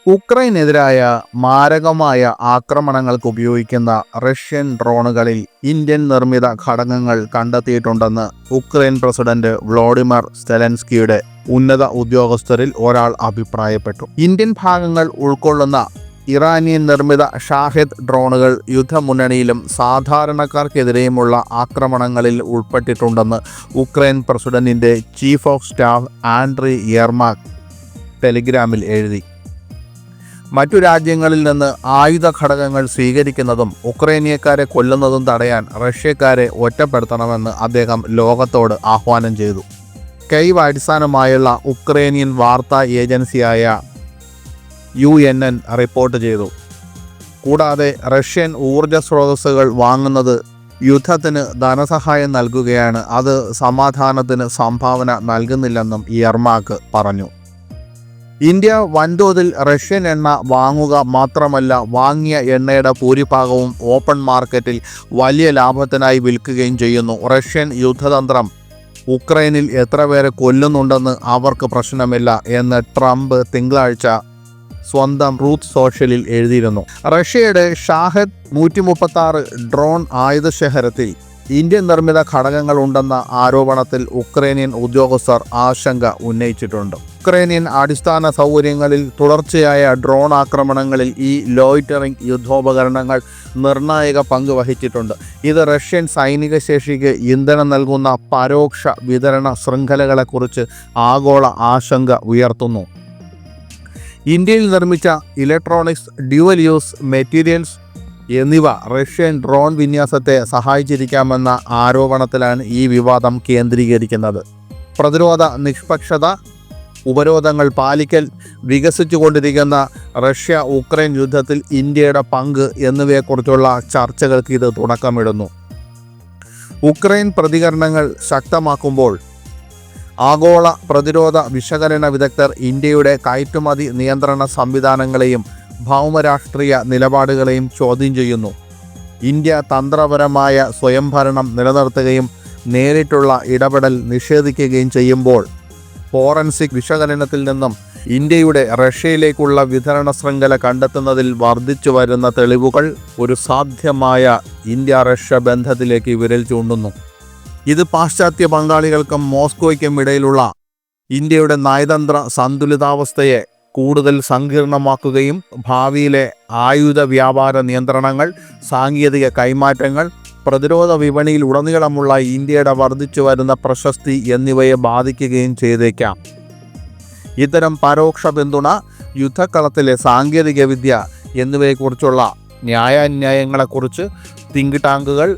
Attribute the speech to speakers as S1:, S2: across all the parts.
S1: ഉക്രൈനെതിരായ മാരകമായ ആക്രമണങ്ങൾക്ക് ഉപയോഗിക്കുന്ന റഷ്യൻ ഡ്രോണുകളിൽ ഇന്ത്യൻ നിർമ്മിത ഘടകങ്ങൾ കണ്ടെത്തിയിട്ടുണ്ടെന്ന് ഉക്രൈൻ പ്രസിഡന്റ് വ്ളോഡിമിർ സെലൻസ്കിയുടെ ഉന്നത ഉദ്യോഗസ്ഥരിൽ ഒരാൾ അഭിപ്രായപ്പെട്ടു. ഇന്ത്യൻ ഭാഗങ്ങൾ ഉൾക്കൊള്ളുന്ന ഇറാനിയൻ നിർമ്മിത ഷാഹിദ് ഡ്രോണുകൾ യുദ്ധമുന്നണിയിലും സാധാരണക്കാർക്കെതിരെയുമുള്ള ആക്രമണങ്ങളിൽ ഉൾപ്പെട്ടിട്ടുണ്ടെന്ന് ഉക്രൈൻ പ്രസിഡന്റിന്റെ chief of staff Andriy Yermak ടെലിഗ്രാമിൽ എഴുതി. മറ്റു രാജ്യങ്ങളിൽ നിന്ന് ആയുധ ഘടകങ്ങൾ സ്വീകരിക്കുന്നതും ഉക്രൈനിയക്കാരെ കൊല്ലുന്നതും തടയാൻ റഷ്യക്കാരെ ഒറ്റപ്പെടുത്തണമെന്ന് അദ്ദേഹം ലോകത്തോട് ആഹ്വാനം ചെയ്തു. കീവ് അടിസ്ഥാനമായുള്ള ഉക്രൈനിയൻ വാർത്താ ഏജൻസിയായ UNN റിപ്പോർട്ട് ചെയ്തു. കൂടാതെ റഷ്യൻ ഊർജ സ്രോതസ്സുകൾ വാങ്ങുന്നത് യുദ്ധത്തിന് ധനസഹായം നൽകുകയാണ്, അത് സമാധാനത്തിന് സംഭാവന നൽകുന്നില്ലെന്നും യെർമാക് പറഞ്ഞു. ഇന്ത്യ വൻതോതിൽ റഷ്യൻ എണ്ണ വാങ്ങുക മാത്രമല്ല, വാങ്ങിയ എണ്ണയുടെ ഭൂരിഭാഗവും ഓപ്പൺ മാർക്കറ്റിൽ വലിയ ലാഭത്തിനായി വിൽക്കുകയും ചെയ്യുന്നു. റഷ്യൻ യുദ്ധതന്ത്രം ഉക്രൈനിൽ എത്ര പേരെ കൊല്ലുന്നുണ്ടെന്ന് അവർക്ക് പ്രശ്നമില്ല എന്ന് ട്രംപ് തിങ്കളാഴ്ച സ്വന്തം റൂത്ത് സോഷ്യലിൽ എഴുതിയിരുന്നു. റഷ്യയുടെ ഷാഹിദ് 136 ഡ്രോൺ ആയുധശേഖരത്തിൽ ഇന്ത്യൻ നിർമ്മിത ഘടകങ്ങൾ ഉണ്ടെന്ന ആരോപണത്തിൽ ഉക്രൈനിയൻ ഉദ്യോഗസ്ഥർ ആശങ്ക ഉന്നയിച്ചിട്ടുണ്ട്. ഉക്രൈനിയൻ അടിസ്ഥാന സൗകര്യങ്ങളിൽ തുടർച്ചയായ ഡ്രോൺ ആക്രമണങ്ങളിൽ ഈ ലോയിറ്ററിംഗ് യുദ്ധോപകരണങ്ങൾ നിർണായക പങ്ക് വഹിച്ചിട്ടുണ്ട്. ഇത് റഷ്യൻ സൈനിക ശേഷിക്ക് ഇന്ധനം നൽകുന്ന പരോക്ഷ വിതരണ ശൃംഖലകളെക്കുറിച്ച് ആഗോള ആശങ്ക ഉയർത്തുന്നു. ഇന്ത്യയിൽ നിർമ്മിച്ച ഇലക്ട്രോണിക്സ്, ഡ്യുവൽ യൂസ് മെറ്റീരിയൽസ് എന്നിവ റഷ്യൻ ഡ്രോൺ വിന്യാസത്തെ സഹായിച്ചിരിക്കാമെന്ന ആരോപണത്തിലാണ് ഈ വിവാദം കേന്ദ്രീകരിക്കുന്നത്. പ്രതിരോധ നിഷ്പക്ഷത, ഉപരോധങ്ങൾ പാലിക്കൽ, വികസിച്ചുകൊണ്ടിരിക്കുന്ന റഷ്യ ഉക്രൈൻ യുദ്ധത്തിൽ ഇന്ത്യയുടെ പങ്ക് എന്നിവയെക്കുറിച്ചുള്ള ചർച്ചകൾക്ക് ഇത് തുടക്കമിടുന്നു. ഉക്രൈൻ പ്രതികരണങ്ങൾ ശക്തമാക്കുമ്പോൾ ആഗോള പ്രതിരോധ വിശകലന വിദഗ്ധർ ഇന്ത്യയുടെ കയറ്റുമതി നിയന്ത്രണ സംവിധാനങ്ങളെയും ഭൗമരാഷ്ട്രീയ നിലപാടുകളെയും ചോദ്യം ചെയ്യുന്നു. ഇന്ത്യ തന്ത്രപരമായ സ്വയംഭരണം നിലനിർത്തുകയും നേരിട്ടുള്ള ഇടപെടൽ നിഷേധിക്കുകയും ചെയ്യുമ്പോൾ ഫോറൻസിക് വിശകലനത്തിൽ നിന്നും ഇന്ത്യയുടെ റഷ്യയിലേക്കുള്ള വിതരണ ശൃംഖല കണ്ടെത്തുന്നതിൽ വർദ്ധിച്ചു വരുന്ന തെളിവുകൾ ഒരു സാധ്യമായ ഇന്ത്യ-റഷ്യ ബന്ധത്തിലേക്ക് വിരൽ ചൂണ്ടുന്നു. ഇത് പാശ്ചാത്യ പങ്കാളികൾക്കും മോസ്കോയ്ക്കും ഇടയിലുള്ള ഇന്ത്യയുടെ നയതന്ത്ര സന്തുലിതാവസ്ഥയെ കൂടുതൽ സങ്കീർണമാക്കുകയും ഭാവിയിലെ ആയുധ വ്യാപാര നിയന്ത്രണങ്ങൾ, സാങ്കേതിക കൈമാറ്റങ്ങൾ, പ്രതിരോധ വിപണിയിൽ ഉടനീളമുള്ള ഇന്ത്യയുടെ വർദ്ധിച്ചു വരുന്ന പ്രശസ്തി എന്നിവയെ ബാധിക്കുകയും ചെയ്തേക്കാം. ഇത്തരം പരോക്ഷ പിന്തുണ, യുദ്ധക്കളത്തിലെ സാങ്കേതികവിദ്യ എന്നിവയെക്കുറിച്ചുള്ള ന്യായാന്യായങ്ങളെക്കുറിച്ച് തിങ്ക് ടാങ്കുകൾ,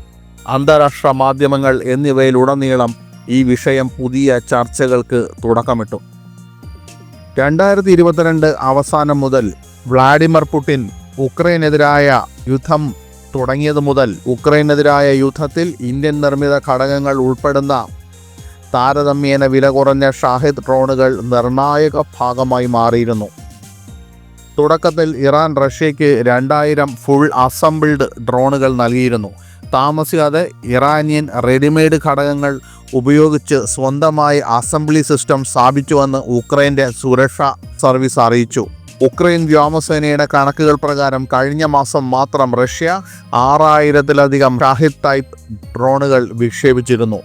S1: അന്താരാഷ്ട്ര മാധ്യമങ്ങൾ എന്നിവയിലുടനീളം ഈ വിഷയം പുതിയ ചർച്ചകൾക്ക് തുടക്കമിട്ടു. 2022 അവസാനം മുതൽ വ്ളാഡിമിർ പുടിൻ ഉക്രൈനെതിരായ യുദ്ധം തുടങ്ങിയത് മുതൽ ഉക്രൈനെതിരായ യുദ്ധത്തിൽ ഇന്ത്യൻ നിർമ്മിത ഘടകങ്ങൾ ഉൾപ്പെടുന്ന താരതമ്യേന വില കുറഞ്ഞ ഷാഹിദ് ഡ്രോണുകൾ നിർണായക ഭാഗമായി മാറിയിരുന്നു. തുടക്കത്തിൽ ഇറാൻ റഷ്യയ്ക്ക് 2000 ഫുൾ അസംബിൾഡ് ഡ്രോണുകൾ നൽകിയിരുന്നു. താമസിയാതെ ഇറാനിയൻ റെഡിമെയ്ഡ് ഘടകങ്ങൾ ഉപയോഗിച്ച് സ്വന്തമായി അസംബ്ലി സിസ്റ്റം സ്ഥാപിച്ചുവെന്ന് ഉക്രൈൻ്റെ സുരക്ഷാ സർവീസ് അറിയിച്ചു. ഉക്രൈൻ വ്യോമസേനയുടെ കണക്കുകൾ പ്രകാരം കഴിഞ്ഞ മാസം മാത്രം റഷ്യ 6000-ലധികം ഷാഹിദ് ടൈപ്പ് ഡ്രോണുകൾ വിക്ഷേപിച്ചിരുന്നു.